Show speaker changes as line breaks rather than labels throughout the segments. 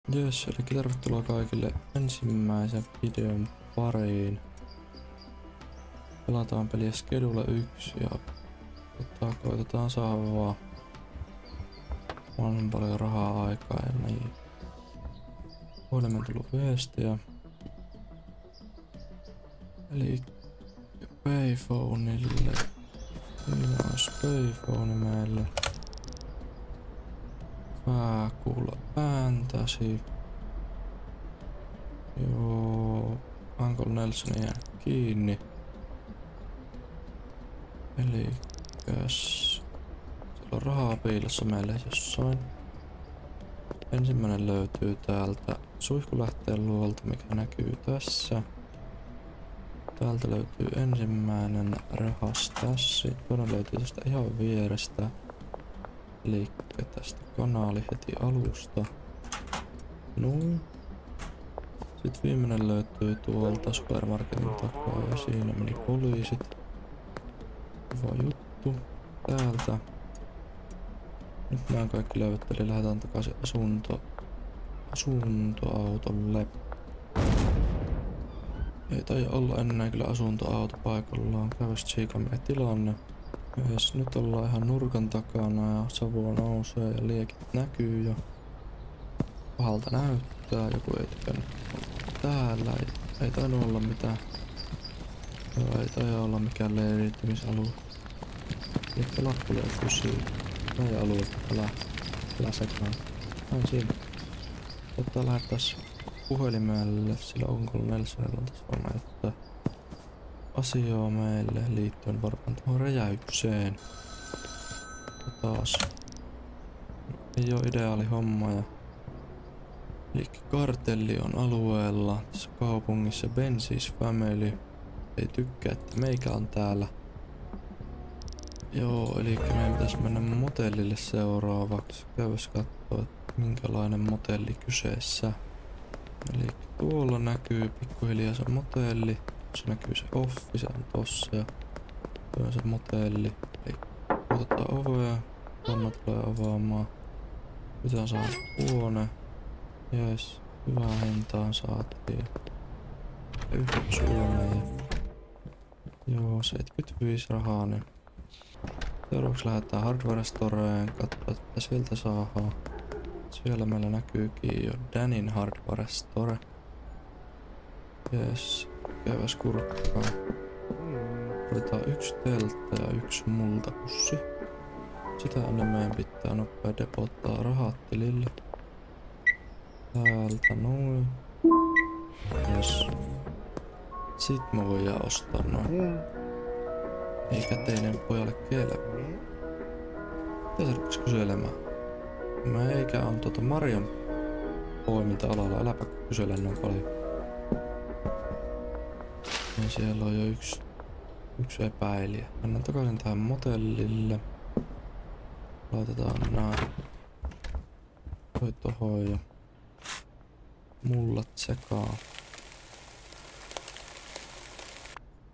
Jes, eli tervetuloa kaikille ensimmäisen videon pariin. Pelataan peliä Schedule 1 ja koitetaan saada vaan mahdollisimman paljon rahaa aikaa ja niin. Puhelimen tullut viestiä. Eli Payphoneille. Siinä olisi Payphone meille. Mä kuulla ääntäsi. Joo, Uncle Nelson jää kiinni. Elikäs siellä on rahaa piilossa meille jossain. Ensimmäinen löytyy täältä suihkulähteen luolta, mikä näkyy tässä. Täältä löytyy ensimmäinen rahastassi. Toinen löytyy tästä ihan vierestä. Eli tästä kanaali heti alusta. Noin. Sitten viimeinen löytyy tuolta supermarketin takaa ja siinä meni poliisit. Hyvä juttu. Täältä. Nyt nämä kaikki löydät, eli lähdetään takaisin asuntoautolle. Ei taida olla enää kyllä asuntoauto paikallaan. Käydäs tsiikamme tilanne. Yes, nyt ollaan ihan nurkan takana ja savua nousee ja liekit näkyy jo. Pahalta näyttää, joku ei tykännyt täällä. Ei tainnut olla mitään. Joo, ei taida olla mikään leiriytymisalue. Elikkä lakkulee fysiä. Meidän alueelta älä sekaan. Näin siinä. Lähettäis puhelimelle, sillä Uncle Nelsonilla on tässä varmaan jotain asiaa meille liittyen varmaan tuohon räjäykseen. Taas. Ei oo ideaali homma ja eli kartelli on alueella tässä kaupungissa. Benzies Family ei tykkää, että meikä on täällä. Joo, eli meidän pitäis mennä motellille seuraavaksi. Käydäs kattoo, että minkälainen motelli kyseessä. Eli tuolla näkyy pikkuhiljaa se motelli. Se näkyy se offi, se on tossa ja tuo on se motelli. Eli otetaan ovea, Anna tulee avaamaan. Mitä saa huone? Jes, hyvää hintaan saatiin. Ja yksi huone. Joo, 75 rahaa. Niin. Seuraavaksi lähdetään Hardware Storeen, katsotaan että sieltä saadaan. Siellä meillä näkyykin jo Danin Hardware Store. Jes, käydäs kurkkaa. Otetaan yksi teltta ja yksi multapussi. Sitä ennen meidän pitää nopea depottaa rahat tilille. Täältä noin. Jes. Sit me voidaan ostaa noin. Ei käteinen pojalle kelpaa. Mitä se rupes kyselemään? Meikä on Marion poiminta-alalla. Äläpä kysele noin paljon. Ja siellä on jo yksi epäilijä. Mennään takaisin tähän motellille. Laitetaan nää toi tohon ja mullat sekaan.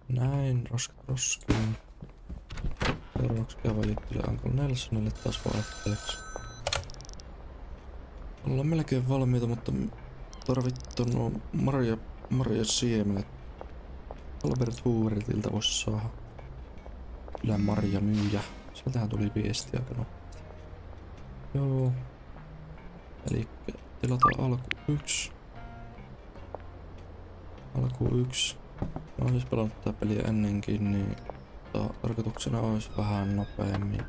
Näin, roskat roskiin. Seuraavaksi käydään juttelee Uncle Nelsonille taas vaihteeksi. Ollaan melkein valmiita, mutta tarvittaa nuo marja siemenet. Albert Hooverilta voisi saada. Kyllä marja myyjä. Sieltähän tuli viesti aika nopeasti. Joo. Eli tilataan alku 1. Alku 1. Mä oon siis pelannut tää peliä ennenkin, niin tarkoituksena olisi vähän nopeammin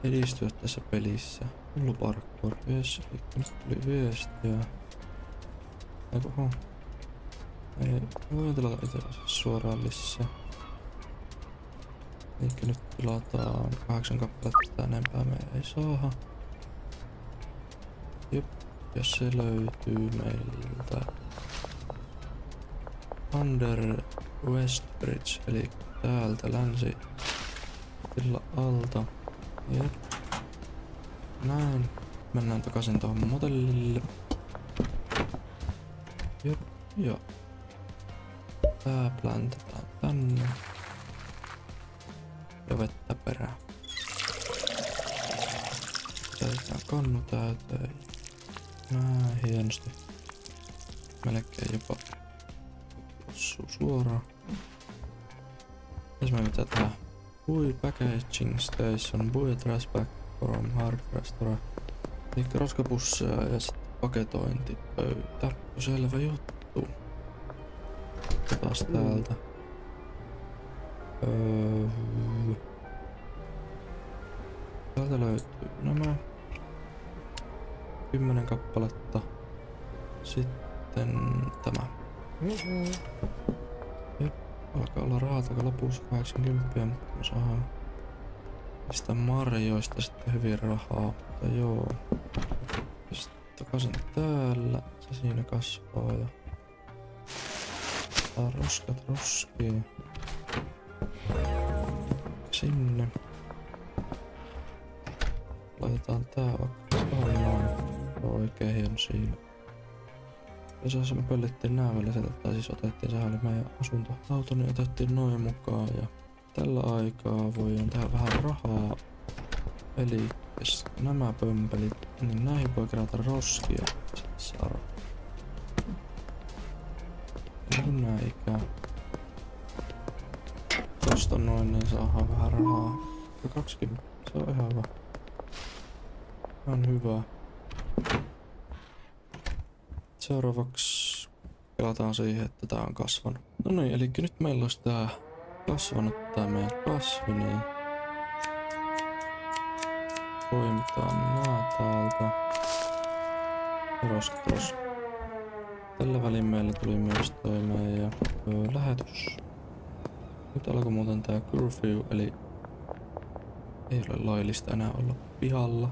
edistyä tässä pelissä. Hullu parkour, jes, eli nyt tuli viestiä. Eiku, ei, voi tilata itse asiassa suoraan lisää. Elikkä nyt tilataan 8 kappaletta, sitä enempää me ei saada. Jep, ja se löytyy meiltä Under Westbridge, eli täältä länsi sillä alta. Jep. Näin. Mennään takaisin tuohon motellille. Jep, ja tää pläntetään tänne. Ja vettä perään. Täytetään kannu täyteen. Hienosti. Melkein jopa osuu suoraan. Jos me pitää tää Bui Packaging Station, Bui Trash Bag from Hard Restaurant. Elikkä roskapusseja ja sit paketointipöytä. Selvä juttu. Taas täältä. Täältä löytyy nämä 10 kappaletta. Sitten tämä. Jep, alkaa olla rahat aika lopussa 80, mutta me saadaan mistä marjoista sitten hyvin rahaa. Mutta joo. Sitten takaisin täällä. Se siinä kasvaa ja tää roskat roskiin. Sinne. Laitetaan tää vaikka noin. Oikein hieno siinä. Jos me pöllittiin nää väliset, tai siis otettiin, sehän oli meidän asuntoauto, niin otettiin noin mukaan. Ja tällä aikaa voidaan tehdä vähän rahaa. Eli jos nämä pömpelit, niin näihin voi kerätä roskia. Sitten saada. Niin näikään. Tosta noin, niin saadaan vähän rahaa. 20, se on ihan hyvä. On hyvä. Seuraavaksi pelataan siihen, että tää on kasvanut. No niin, eli nyt meillä olisi tää kasvanut tää meidän kasvi, niin poimitaan nää täältä. Roskat. Tällä välin meillä tuli myös toi meidän lähetys. Nyt alkoi muuten tää curfew, eli ei ole laillista enää olla pihalla.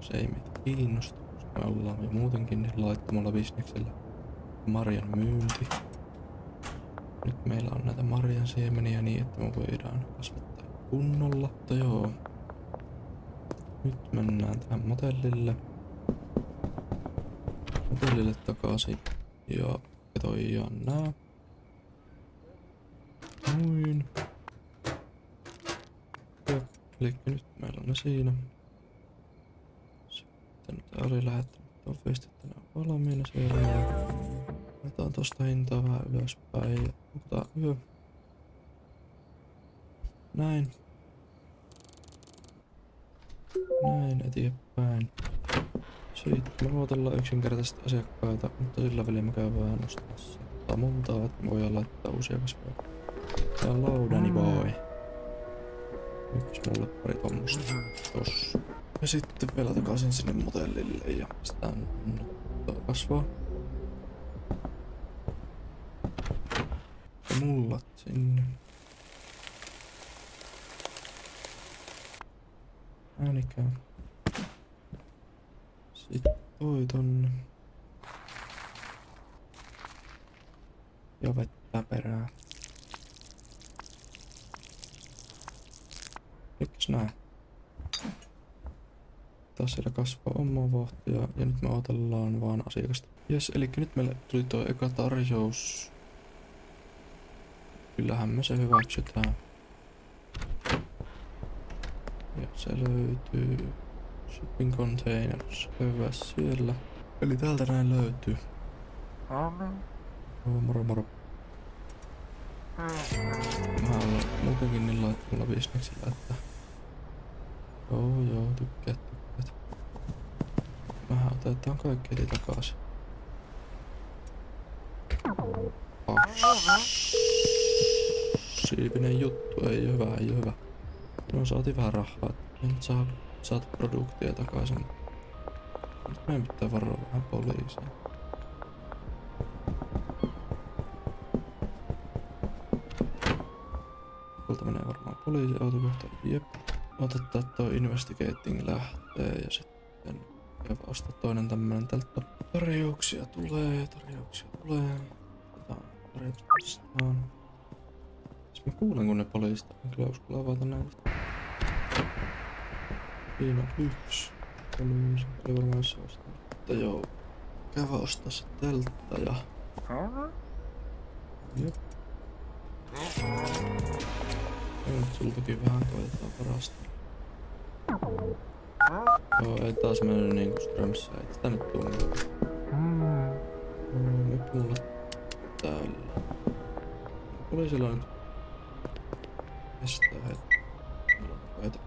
Se ei meitä kiinnosta, koska me ollaan jo muutenkin niin laittomalla bisneksellä. Marjan myynti. Nyt meillä on näitä marjan siemeniä niin, että me voidaan kasvattaa kunnolla. Mutta joo. Nyt mennään tähän motellille. Motellille takaisin. Ja toijaan nää. Noin. Ja, eli nyt meillä on ne siinä. Tää oli lähettänyt tuon festit tänään valmiina siellä. Laitetaan tosta hintaa vähän ylöspäin ja otetaan yö. Näin. Näin eteenpäin. Sitten me odotellaan yksinkertaisesti asiakkaita, mutta sillä välin mä käyn vähän nostamassa multaa, että me voidaan laittaa uusia kasveja. Tää on laudani boy. Yksi mulle pari tommosta. Tossa. Ja sitten vielä takaisin sinne motellille ja sitä kasvaa. Ja mullat sinne. Äänikään. Sitten toi tonne. Ja vettä perään. Mikäs näin? Taas siellä kasvaa omaa vauhtia ja nyt me odotellaan vaan asiakasta. Jes, eli nyt meille tuli tuo eka tarjous. Kyllähän me se hyväksytään. Ja se löytyy shipping containers. Hyvä siellä. Eli täältä näin löytyy. Moro moro. Mä oon muutenkin niin laittomalla bisneksellä, että joo, tykkäät. Mähän otetaan kaikki eli takaisin. Siivinen juttu, ei oo hyvä. No saatiin vähän rahaa, nyt saat produktia takaisin. Nyt meidän pitää varoa vähän poliisia. Tuolta menee varmaan poliisiauto kohta. Jep. Otetaan toi investigating lähtee ja sitten ja vasta toinen tämmönen tältä. Tarjouksia tulee. Otetaan tarjouksia vastaan. Jos mä kuulen kun ne poliisit on kyllä uskalla avata näitä. Siinä on yksi poliisi. Oli varmaan jossain ostaa. Mutta joo. Käydä ostaa se teltta ja jep. Nyt sultakin vähän koetaan varastella. Joo, ei taas mennyt niinku strömssä. Ei sitä nyt tuu mitään. Nyt mulla täällä. Poliisilla nyt estää hetki. Mulla on nopeita.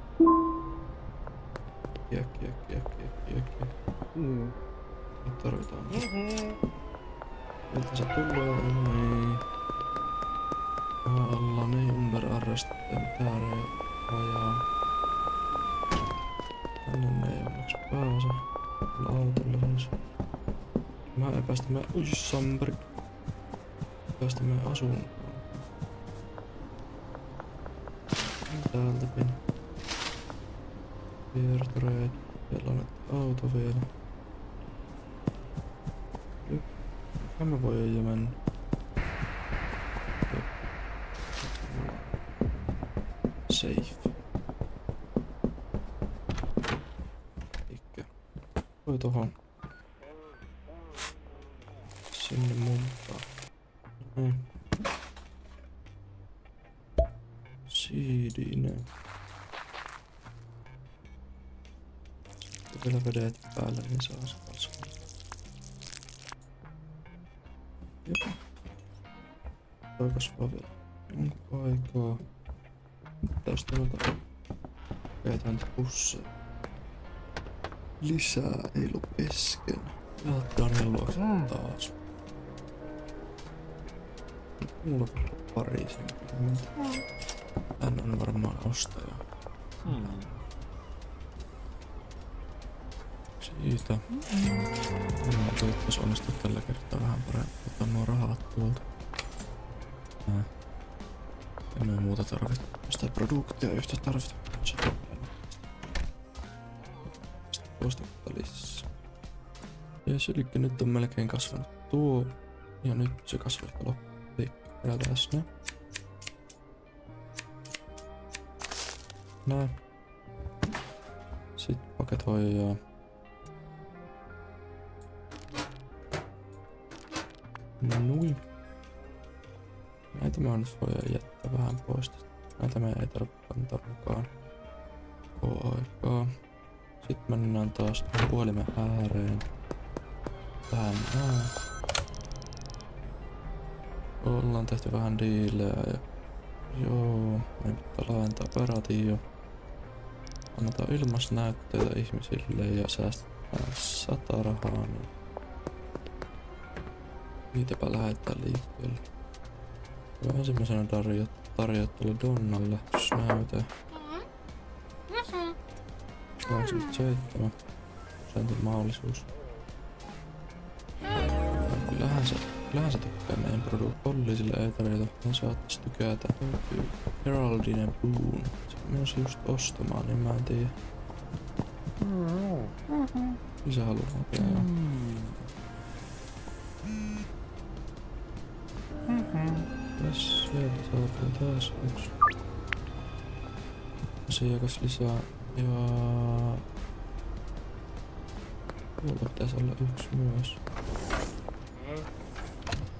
Kiek. Nyt tarvitaan. Miltä se tulee? Ei. Alla niin under arrest. Tää rajaa. Tänne ne ei onneksi pääse. Tällä autolla siis. Mä ei päästä meidän... Ui samperi. Päästä meidän asuntoon. Täältä pin. Kiertoreet. Siellä on auto vielä. Mä voi jo mennä. Safe. Eikä. Voi tohon. Sinne muuttaa. Siidinen. Vielä vedet päälle, niin saa se kasvaa. Joo. Tää kasvaa vielä jonkun aikaa. Tästä noita käytän niitä pusseja. Lisää ei ollut kesken. Jatkaa Daniel luokse taas. Mulla on parisenkymmentä. Hän on varmaan ostaja. Siitä. Mä toivottavasti onnistua tällä kertaa vähän paremmin. Otan nuo rahat tuolta. Emme muuta tarvita. Sitä produktia yhtä tarvita. Sitten tuosta lisää. Jes, elikkä nyt on melkein kasvanut tuo. Ja nyt se kasvaa loppuun. Kerätään ne. Näin. Sitten paketoidaan. Nui. Näitä mä nyt voin jättää vähän pois. Näitä me ei tarvitse kantaa mukaan. Aikaa. Sitten mennään taas puhelimen ääreen. Tähän näin. Ollaan tehty vähän diilejä ja... Joo, meidän pitää laajentaa operaatio. Annetaan ilmaisnäytteitä ihmisille ja säästetään 100 rahaa. Niin niitäpä lähdetään liikkeelle. Ensimmäisenä tarjottelu Donnalle näyte. 87% mahdollisuus. Kyllähän se tykkää meidän poliisille ei tarjota. Ne saattais tykätä. Heraldinen Boon. Se on myös just ostamaan, niin mä en tiedä. Isä haluaa hakea joo. Tässä sieltä saatiin taas yksi asiakas lisää ja tuolla pitäisi olla yksi myös.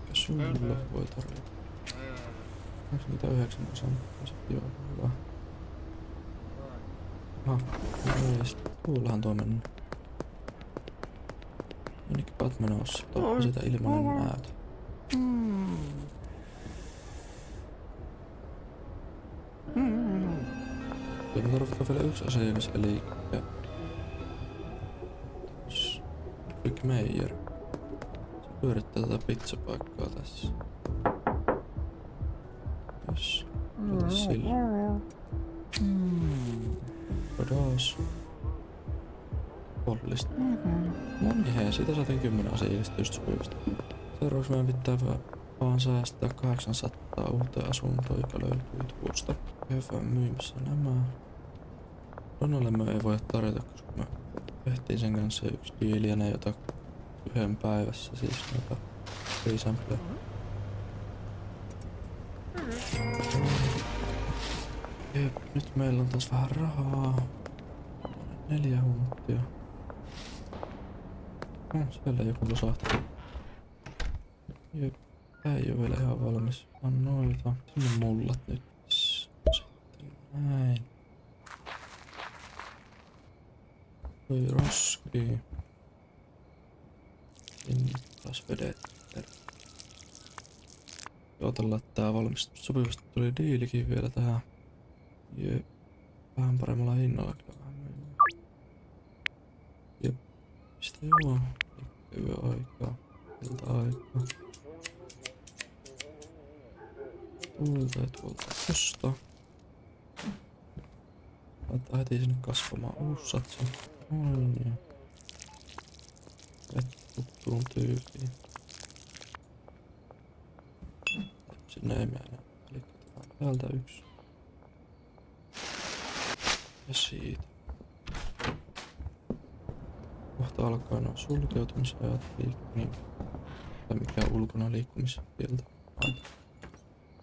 Ja sulle voi tarvita 99%. Joo, hyvä. Aha, jees. Tuollahan tuo mennä. Menikin Batmanossa. Toippa sitä ilmanen näytä. Me tarvitaan vielä yksi asiakas, eli Rick Meyer. Se pyörittää tätä pizzapaikkaa tässä. Jos otas sillä. Rodas. Pollista. No niin hei, siitä saatiin 10 asiakasta just sopivasti. Seuraavaksi meidän pitää vaan säästää 800 uuteen asuntoon, joka löytyy tuosta. Hyvä myymässä nämä. Donnalle me ei voi tarjota, koska me tehtiin sen kanssa yksi diili ja ne jota yhden päivässä, siis noita free-sampleja. Jep, nyt meillä on taas vähän rahaa. 4 hunttia. Siellä joku losahti. Jep, tää ei oo vielä ihan valmis. On noita. Sinne mullat nyt. Sitten näin. Toi roskii. Sinne taas vedet. Odotellaan, että tää valmistuu. Sopivasti tuli diilikin vielä tähän. Jep. Vähän paremmalla hinnalla kyllä vähän mennään. Jep. Sitten joo. Yöaikaa. Ilta-aikaa. Tuolta ja tuolta tosta. Laitetaan heti sinne kasvamaan uusi satsi. Noin ja. Vettä tuttuun tyyliin. Sinne ei mene enää. Eli katsotaan täältä yksi. Ja siitä. Kohta alkaa nuo sulkeutumisajat niin. Tai mikään ulkona liikkumiskieltä.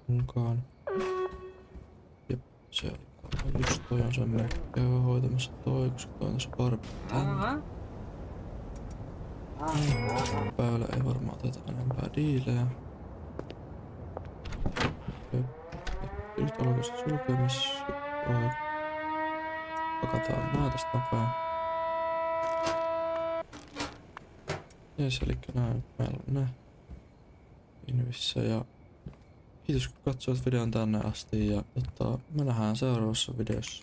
Mukaan. Jep, se alkaa. Just toi on semmonen. Käy hoitamassa toi, koska toi on tässä parvi tänne. Päällä ei varmaan oteta enempää diilejä. Nyt alkaa se sulkemis. Pakataan nää tästä päin. Jes, elikkä näin. Meillä on ne. Invissä ja kiitos kun katsoit videon tänne asti ja me nähdään seuraavassa videossa.